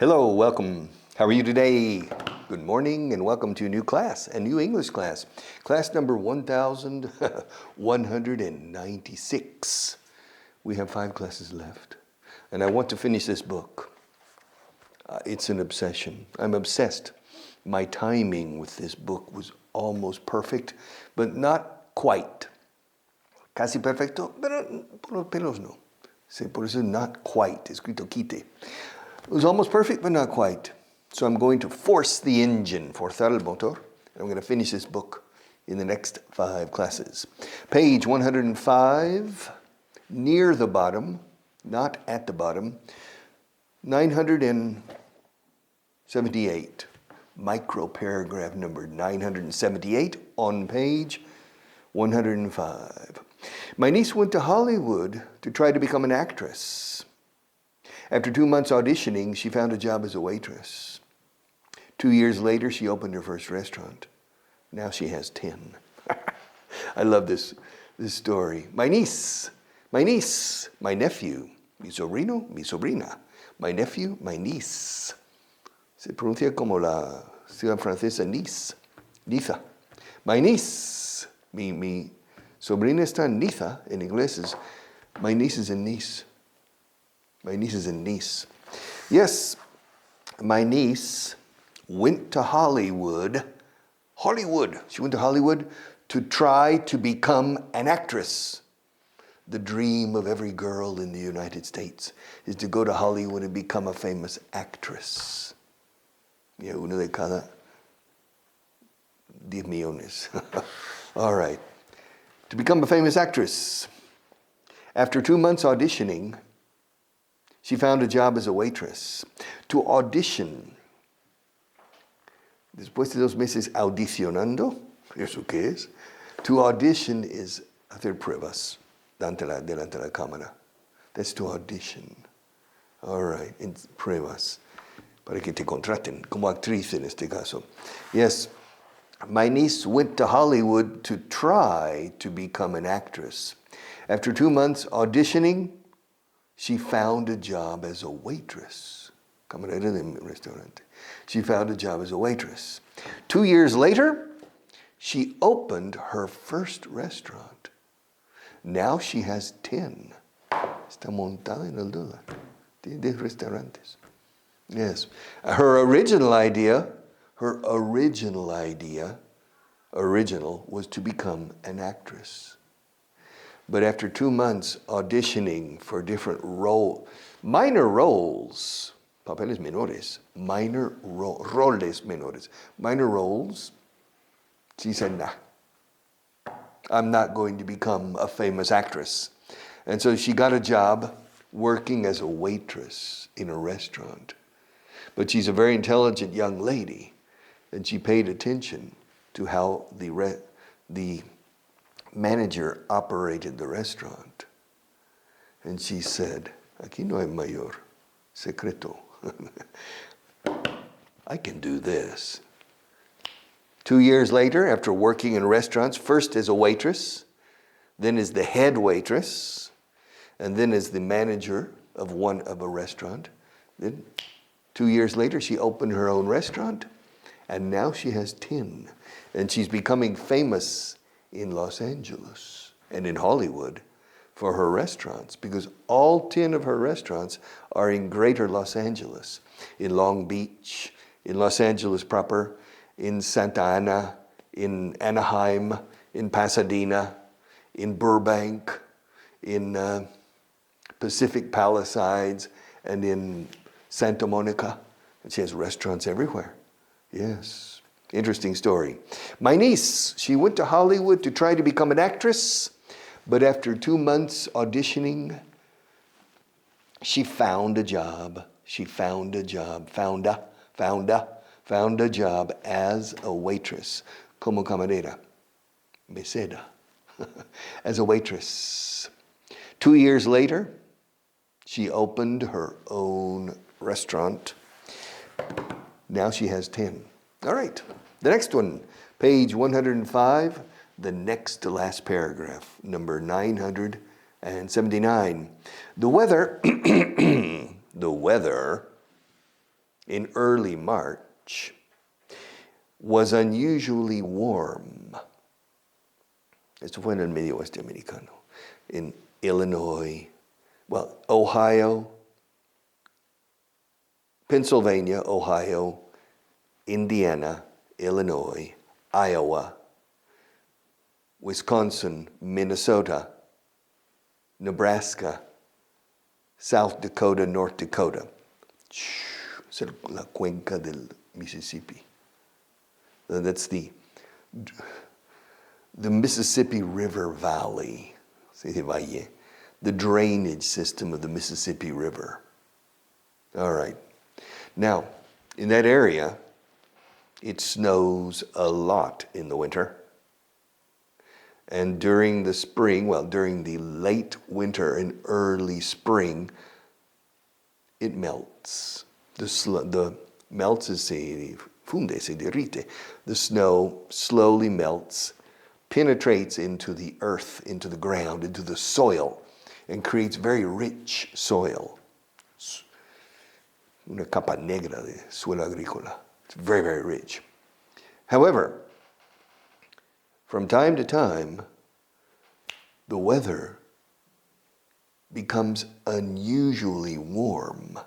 Hello, welcome. How are you today? Good morning and welcome to a new class, a new English class. Class number 1196. We have 5 classes left and I want to finish this book. It's an obsession. I'm obsessed. My timing with this book was almost perfect, but not quite. Casi perfecto, pero por los pelos no. Por eso not quite, escrito quite. It was almost perfect, but not quite. So I'm going to force the engine, forzar el motor, and I'm going to finish this book in the next 5 classes. Page 105, near the bottom, not at the bottom, 978, micro paragraph number 978 on page 105. My niece went to Hollywood to try to become an actress. After 2 months auditioning, she found a job as a waitress. 2 years later, she opened her first restaurant. Now she has 10. I love this story. My niece, my nephew, mi sobrino, mi sobrina, my nephew, my niece. Se pronuncia como la ciudad francesa Nice, Niza. My niece, mi sobrina está en Niza, en inglés es, my niece is in Nice. My niece is in Nice. Yes, my niece went to Hollywood. She went to Hollywood to try to become an actress. The dream of every girl in the United States is to go to Hollywood and become a famous actress. Yeah, uno de cada 10 millones. All right. To become a famous actress. After 2 months auditioning, she found a job as a waitress. To audition, después de 2 meses audicionando, ¿eso qué es? To audition is hacer pruebas delante de la cámara. That's to audition. All right, pruebas, para que te contraten, como actriz en este caso. Yes, my niece went to Hollywood to try to become an actress. After 2 months auditioning, she found a job as a waitress. Camarera de restaurante. She found a job as a waitress. 2 years later, she opened her first restaurant. Now she has 10. Está montada en el dólar. Tiene 10 restaurantes. Yes. Her original idea was to become an actress. But after 2 months auditioning for different minor roles, papeles menores, roles menores, minor roles, she said, nah, I'm not going to become a famous actress. And so she got a job working as a waitress in a restaurant. But she's a very intelligent young lady, and she paid attention to how the manager operated the restaurant. And she said, aquí no hay mayor secreto. I can do this. 2 years later, after working in restaurants, first as a waitress, then as the head waitress, and then as the manager of a restaurant. Then 2 years later, she opened her own restaurant, and now she has 10. And she's becoming famous in Los Angeles and in Hollywood for her restaurants, because all 10 of her restaurants are in greater Los Angeles, in Long Beach, in Los Angeles proper, in Santa Ana, in Anaheim, in Pasadena, in Burbank, in Pacific Palisades, and in Santa Monica. And she has restaurants everywhere. Yes. Interesting story. My niece, she went to Hollywood to try to become an actress, but after 2 months auditioning, she found a job. Found a job as a waitress, como camarera, mesera, as a waitress. 2 years later, she opened her own restaurant. Now she has 10. All right. The next one, page 105, the next to last paragraph, number 979. The weather in early March was unusually warm. Esto fue en el medio oeste americano. In Illinois, Ohio, Pennsylvania, Ohio, Indiana, Illinois, Iowa, Wisconsin, Minnesota, Nebraska, South Dakota, North Dakota. Es la cuenca del Mississippi. That's the Mississippi River Valley, the drainage system of the Mississippi River. All right. Now, in that area, it snows a lot in the winter. And during the spring, during the late winter and early spring, it melts. The melts se funde, se derrite. The snow slowly melts, penetrates into the earth, into the ground, into the soil, and creates very rich soil. Una capa negra de suelo agrícola. It's very, very rich. However, from time to time, the weather becomes unusually warm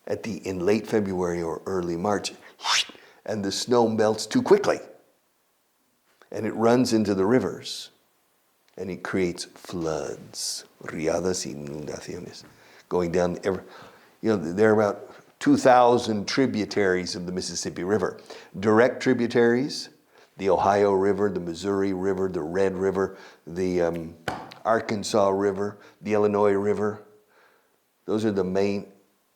in late February or early March, and the snow melts too quickly, and it runs into the rivers, and it creates floods, riadas y inundaciones, going down there are about 2,000 tributaries of the Mississippi River. Direct tributaries, the Ohio River, the Missouri River, the Red River, the Arkansas River, the Illinois River. Those are the main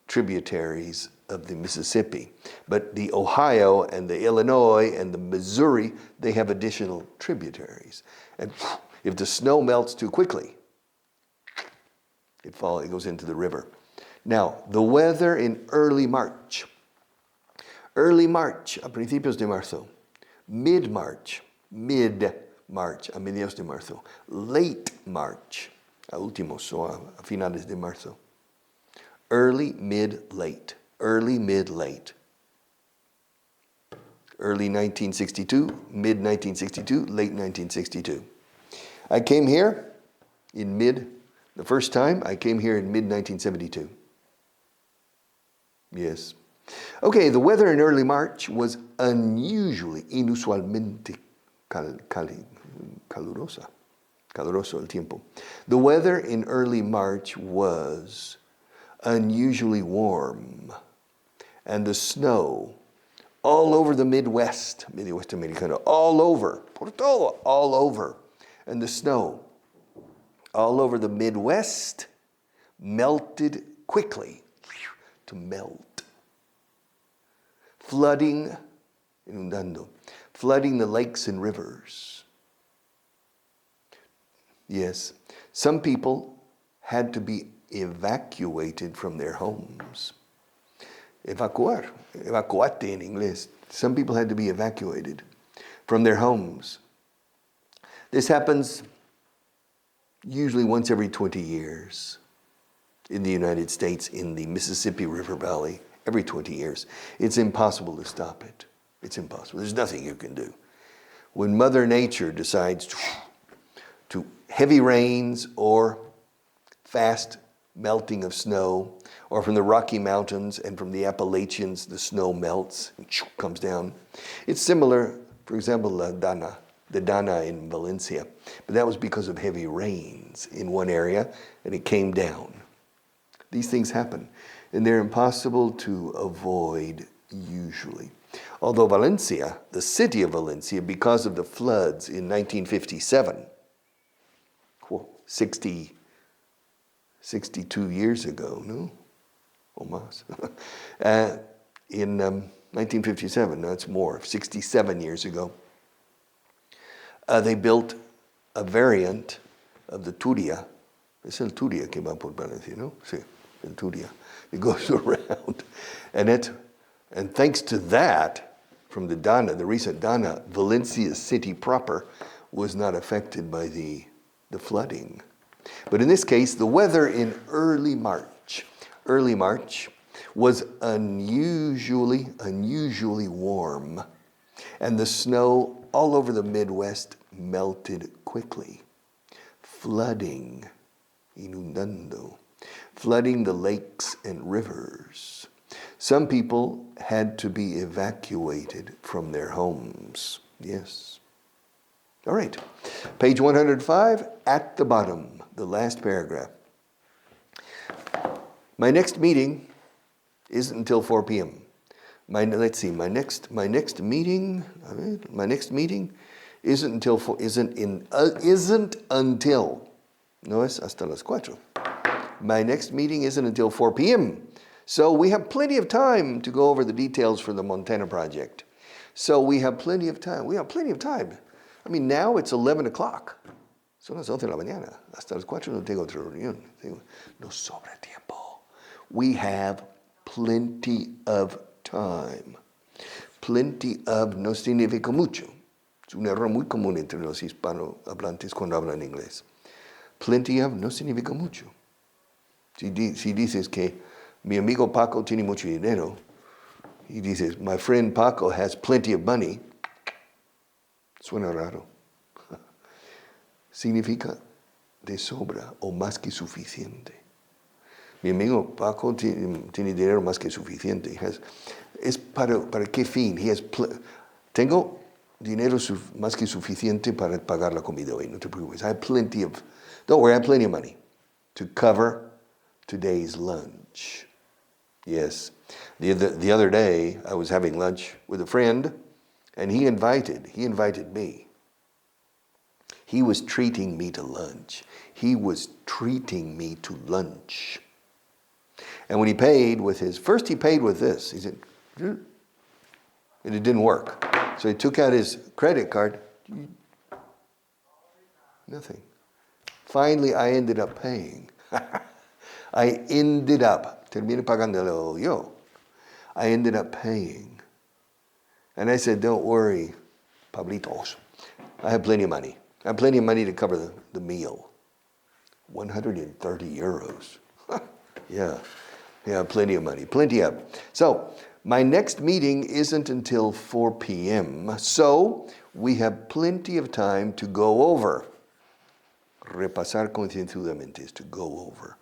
tributaries of the Mississippi. But the Ohio and the Illinois and the Missouri, they have additional tributaries. And if the snow melts too quickly, it goes into the river. Now, the weather in early March, a principios de marzo, mid-March, a mediados de marzo, late March, a últimos o a finales de marzo, early, mid, late, early 1962, mid 1962, late 1962. I came here the first time I came here in mid 1972. Yes. Okay, the weather in early March was inusualmente caluroso el tiempo. The weather in early March was unusually warm, and the snow all over the Midwest Americano, all over, por todo, all over, and the snow all over the Midwest melted quickly. To melt, flooding the lakes and rivers. Yes, some people had to be evacuated from their homes. Evacuate in Inglés. Some people had to be evacuated from their homes. This happens usually once every 20 years. In the United States, in the Mississippi River Valley, every 20 years. It's impossible to stop it. It's impossible. There's nothing you can do. When Mother Nature decides to heavy rains or fast melting of snow, or from the Rocky Mountains and from the Appalachians, the snow melts and comes down. It's similar, for example, the Dana in Valencia, but that was because of heavy rains in one area, and it came down. These things happen, and they're impossible to avoid usually. Although Valencia, the city of Valencia, because of the floods in 1957, 62 years ago, no? O más. In 1957, no, it's more, 67 years ago, they built a variant of the Turia. Es el Turia que va por Valencia, no? Sí. Turia. It goes around. And thanks to that, from the Dana, the recent Dana, Valencia city proper was not affected by the flooding. But in this case, the weather in early March was unusually warm, and the snow all over the Midwest melted quickly, inundando, flooding the lakes and rivers. Some people had to be evacuated from their homes. Yes. All right. Page 105, at the bottom, the last paragraph. My next meeting isn't until 4 p.m. My next meeting isn't until, no es hasta las 4. My next meeting isn't until 4 p.m. So we have plenty of time to go over the details for the Montana project. So we have plenty of time. I mean, now it's 11 o'clock. Son las 11 de la mañana. Hasta las 4 no tengo otra reunión. No sobra tiempo. We have plenty of time. Plenty of no significa mucho. Es un error muy común entre los hispanohablantes cuando hablan inglés. Plenty of no significa mucho. Si dices que mi amigo Paco tiene mucho dinero, y dices, my friend Paco has plenty of money, suena raro. Significa de sobra o más que suficiente. Mi amigo Paco tiene dinero más que suficiente. ¿Es para qué fin? Tengo dinero más que suficiente para pagar la comida hoy, no te preocupes. Don't worry, I have plenty of money to cover today's lunch. Yes. The other day, I was having lunch with a friend, and he invited me. He was treating me to lunch. And when he paid with he paid with this. He said, and it didn't work. So he took out his credit card. Nothing. Finally, I ended up paying. Terminé pagándolo yo. I ended up paying. And I said, don't worry, Pablitos. I have plenty of money. I have plenty of money to cover the meal. 130 euros. Yeah, plenty of money. Plenty of. So, my next meeting isn't until 4 p.m., so we have plenty of time to go over. Repasar concienzudamente is to go over.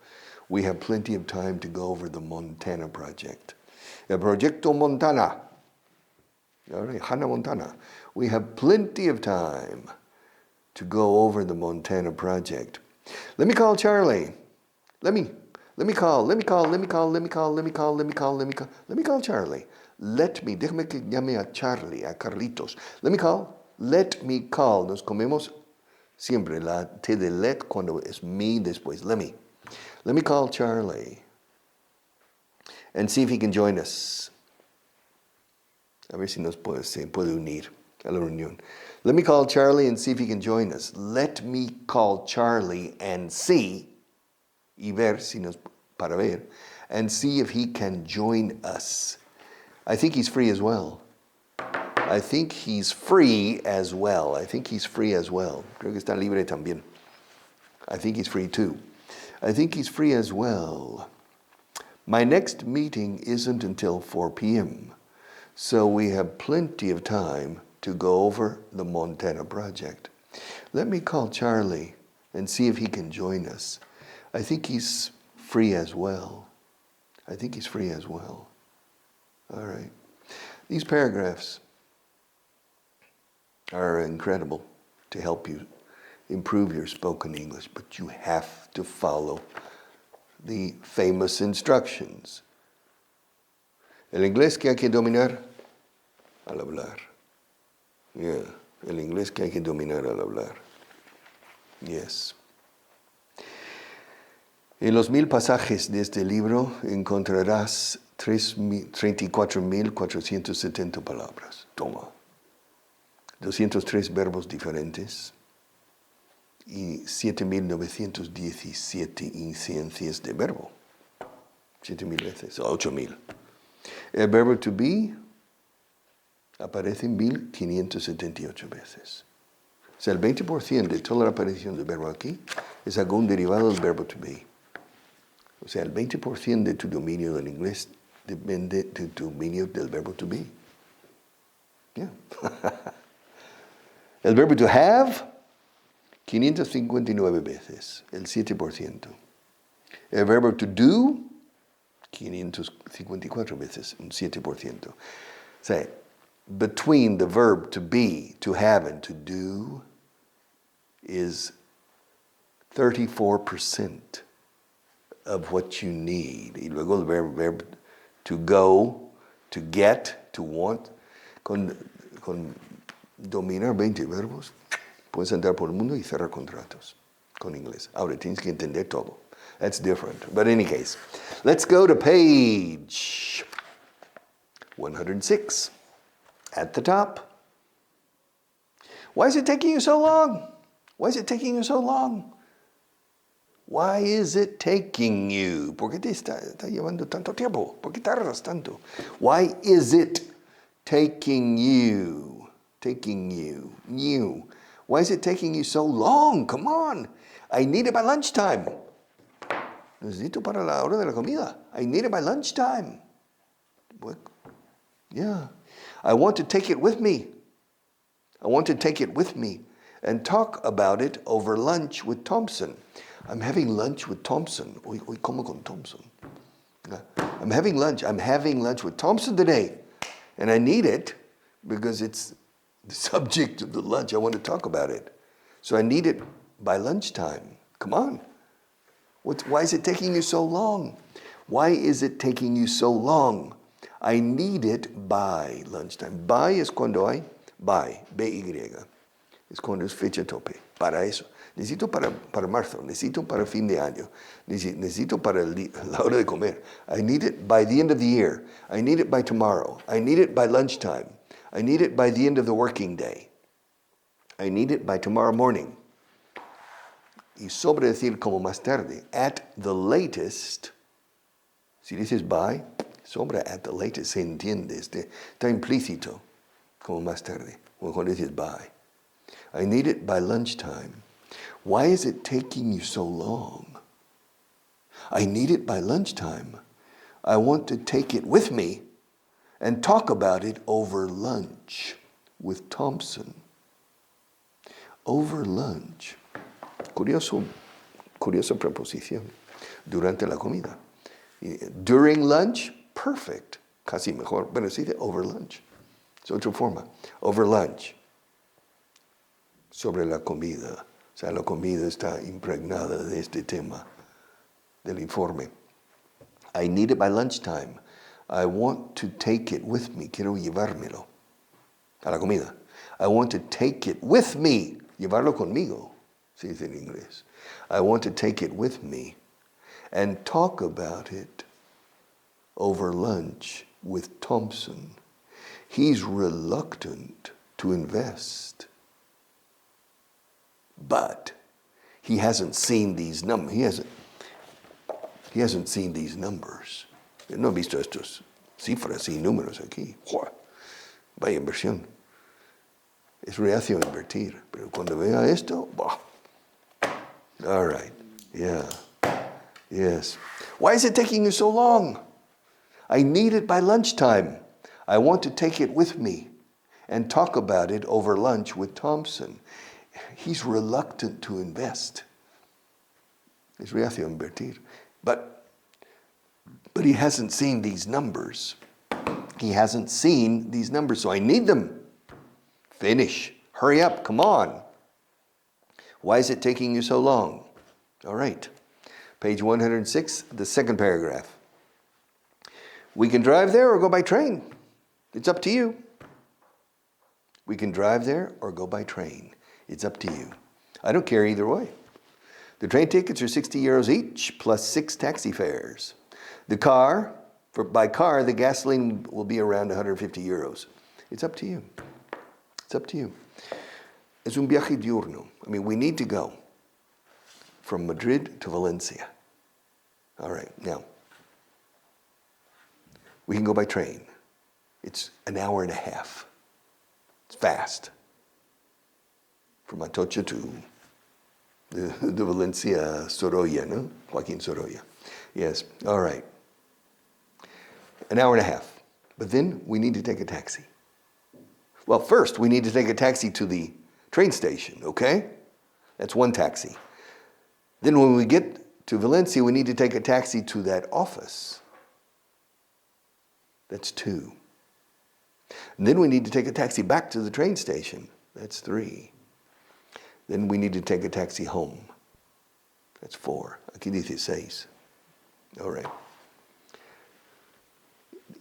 We have plenty of time to go over the Montana project. El Proyecto Montana. Hannah Montana. We have plenty of time to go over the Montana project. Let me call Charlie. Let me call Charlie. Déjame que llame a Charlie, a Carlitos. Let me call. Nos comemos siempre la T de let cuando es me después. Let me call Charlie and see if he can join us. A ver si se puede unir a la reunión. Let me call Charlie and see if he can join us. Let me call Charlie and see, para ver, and see if he can join us. I think he's free as well. Creo que está libre también. I think he's free too. I think he's free as well. My next meeting isn't until 4 p.m., so we have plenty of time to go over the Montana project. Let me call Charlie and see if he can join us. I think he's free as well. All right. These paragraphs are incredible to help you improve your spoken English, but you have to follow the famous instructions. El inglés que hay que dominar al hablar. Yeah, el inglés que hay que dominar al hablar. Yes. En los 1000 pasajes de este libro encontrarás 34,470 palabras. Toma. 203 verbos diferentes y 7,917 incidencias de verbo. 7,000 veces, 8,000. El verbo to be aparece 1,578 veces. O sea, el 20% de toda la aparición del verbo aquí es algún derivado del verbo to be. O sea, el 20% de tu dominio del inglés depende de tu dominio del verbo to be. Yeah. El verbo to have, 559 veces, el 7%. El verbo to do, 554 veces, un 7%. O sea, between the verb to be, to have, and to do is 34% of what you need. Y luego el verbo to go, to get, to want, con dominar 20 verbos, puedes andar por el mundo y cerrar contratos con inglés. Ahora tienes que entender todo. That's different. But in any case, let's go to page 106 at the top. Why is it taking you so long? Why is it taking you so long? Why is it taking you? ¿Por qué te está llevando tanto tiempo? ¿Por qué tardas tanto? Why is it taking you? Taking you. You. Why is it taking you so long? Come on. I need it by lunchtime. Necesito para la hora de la comida. I need it by lunchtime. What? Yeah. I want to take it with me. I want to take it with me and talk about it over lunch with Thompson. I'm having lunch with Thompson. Hoy como con Thompson. I'm having lunch with Thompson today. And I need it because it's the subject of the lunch. I want to talk about it. So I need it by lunchtime. Come on. Why is it taking you so long? Why is it taking you so long? I need it by lunchtime. By es cuando hay, by, B-Y. Es cuando es fecha tope. Para eso. Necesito para marzo. Necesito para fin de año. Necesito para la hora de comer. I need it by the end of the year. I need it by tomorrow. I need it by lunchtime. I need it by the end of the working day. I need it by tomorrow morning. Y sobre decir como más tarde, at the latest, si dices by, sobre at the latest, se entiende, está implícito, como más tarde, cuando dices by. I need it by lunchtime. Why is it taking you so long? I need it by lunchtime. I want to take it with me and talk about it over lunch with Thompson. Over lunch. Curiosa preposición. Durante la comida. During lunch, perfect. Casi mejor. Bueno, sí, over lunch. Es otra forma. Over lunch. Sobre la comida. O sea, la comida está impregnada de este tema del informe. I need it by lunchtime. I want to take it with me. Quiero llevármelo a la comida. I want to take it with me. Llevarlo conmigo. Se dice en inglés. I want to take it with me and talk about it over lunch with Thompson. He's reluctant to invest. But he hasn't seen these numbers. He hasn't seen these numbers. No ha visto estos cifras y números aquí. Vaya inversión. Es reacio a invertir. Pero cuando vea esto, bah. All right. Yeah. Yes. Why is it taking you so long? I need it by lunchtime. I want to take it with me and talk about it over lunch with Thompson. He's reluctant to invest. Es reacio a invertir. But he hasn't seen these numbers. He hasn't seen these numbers, so I need them. Finish. Hurry up. Come on. Why is it taking you so long? All right. Page 106, the second paragraph. We can drive there or go by train. It's up to you. We can drive there or go by train. It's up to you. I don't care either way. The train tickets are 60 euros each, plus 6 taxi fares. By car, the gasoline will be around 150 euros. It's up to you. It's up to you. Es un viaje diurno. I mean, we need to go from Madrid to Valencia. All right, now, we can go by train. It's an hour and a half. It's fast. From Atocha to the Valencia, Sorolla, no? Joaquín Sorolla. Yes, all right. an hour and a half. But then we need to take a taxi. Well, first we need to take a taxi to the train station, okay? That's one taxi. Then when we get to Valencia, we need to take a taxi to that office. That's 2. And then we need to take a taxi back to the train station. That's 3. Then we need to take a taxi home. That's 4. Aquí dice 6. All right.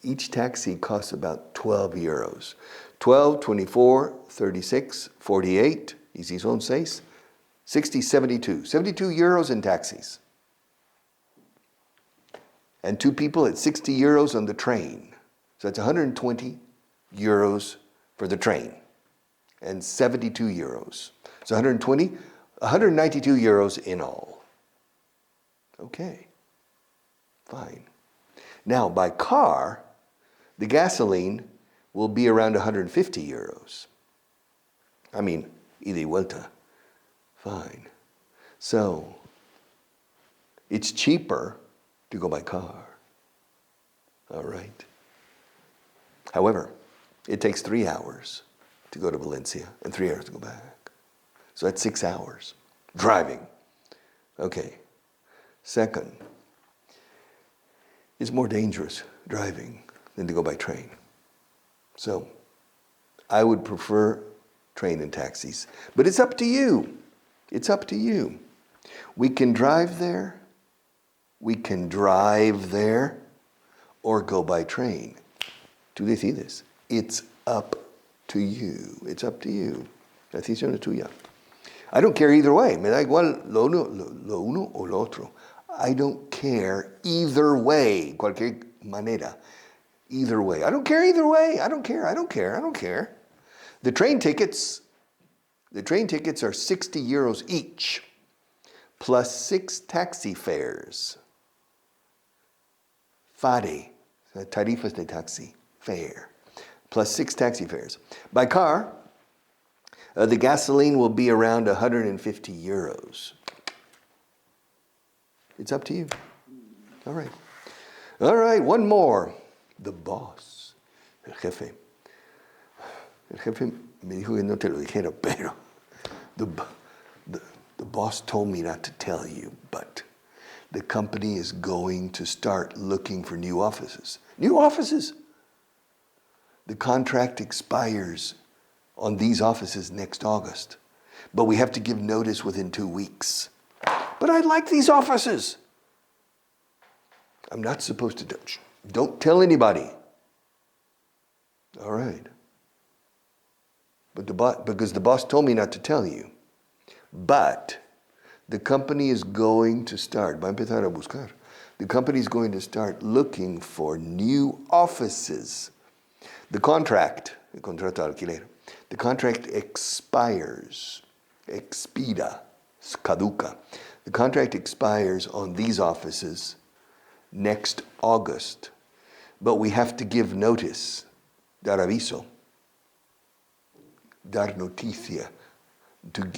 Each taxi costs about 12 euros. 12, 24, 36, 48, y si son 6, 60, 72. 72 euros in taxis. And 2 people at 60 euros on the train. So that's 120 euros for the train. And 72 euros. So 192 euros in all. Okay, fine. Now, by car, the gasoline will be around 150 euros. I mean, ida y vuelta. Fine. So, it's cheaper to go by car. All right. However, it takes 3 hours to go to Valencia and 3 hours to go back. So that's 6 hours driving. Okay. Second, it's more dangerous driving than to go by train. So I would prefer train and taxis. But it's up to you. It's up to you. We can drive there. We can drive there or go by train. Tú decides. It's up to you. It's up to you. La decisión es tuya. I don't care either way. Me da igual lo uno o lo otro. I don't care either way. Cualquier manera. Either way. I don't care either way. I don't care. The train tickets are 60 euros each, plus 6 taxi fares. Fare, tarifas de taxi, fare, plus 6 taxi fares. By car, the gasoline will be around 150 euros. It's up to you. All right, one more. The boss, el jefe. El jefe me dijo que no te lo dijera, pero the boss told me not to tell you, but the company is going to start looking for new offices. New offices? The contract expires on these offices next August, but we have to give notice within 2 weeks. But I like these offices. I'm not supposed to touch. Don't tell anybody. All right. But because the boss told me not to tell you. But the company is going to start. Va a empezar a buscar. The company is going to start looking for new offices. The contract, el contrato de alquiler, the contract expires. Expira. Caduca. The contract expires on these offices next August, but we have to give notice, dar aviso, dar noticia,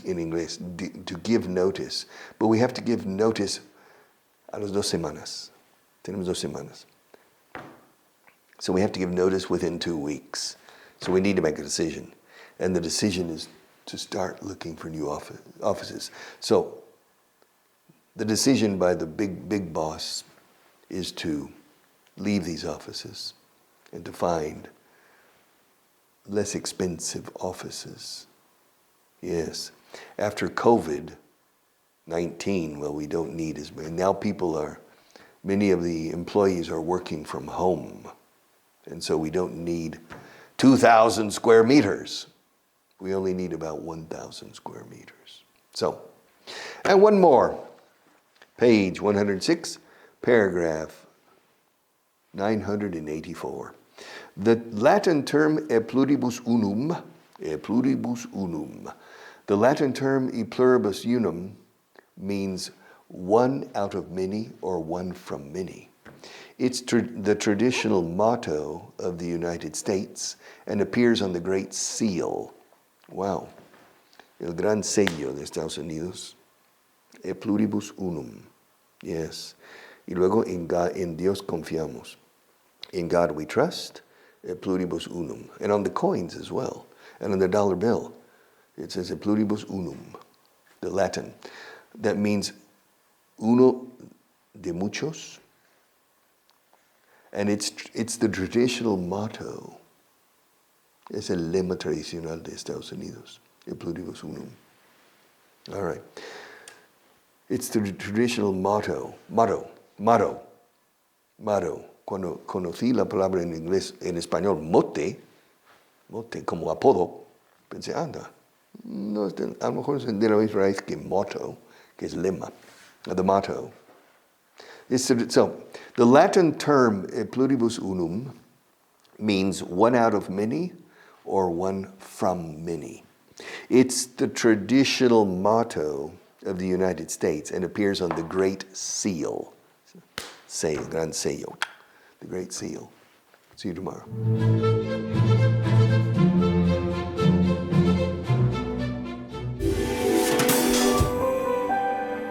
in Inglés, to give notice. But we have to give notice a las 2 semanas. Tenemos 2 semanas. So we have to give notice within 2 weeks. So we need to make a decision. And the decision is to start looking for new offices. So the decision by the big boss is to leave these offices and to find less expensive offices. Yes. After COVID-19, well, we don't need as many. Now many of the employees are working from home. And so we don't need 2,000 square meters. We only need about 1,000 square meters. So, and one more. Page 106. Paragraph 984. The Latin term e pluribus unum, the Latin term e pluribus unum means one out of many or one from many. It's the traditional motto of the United States and appears on the Great Seal. Wow. El gran sello de Estados Unidos. E pluribus unum. Yes. Y luego en Dios confiamos. In God we trust, et pluribus unum. And on the coins as well, and on the dollar bill, it says et pluribus unum, the Latin. That means uno de muchos. And it's the traditional motto. Es el lema tradicional de Estados Unidos, et pluribus unum. All right. It's the traditional motto. Cuando conocí la palabra en inglés, en español, mote como apodo, pensé, anda, no, a lo mejor es de la misma raíz que motto, que es lema, the motto. So, the Latin term pluribus unum means one out of many or one from many. It's the traditional motto of the United States and appears on the Great Seal. Gran sello. The Great Seal. See you tomorrow.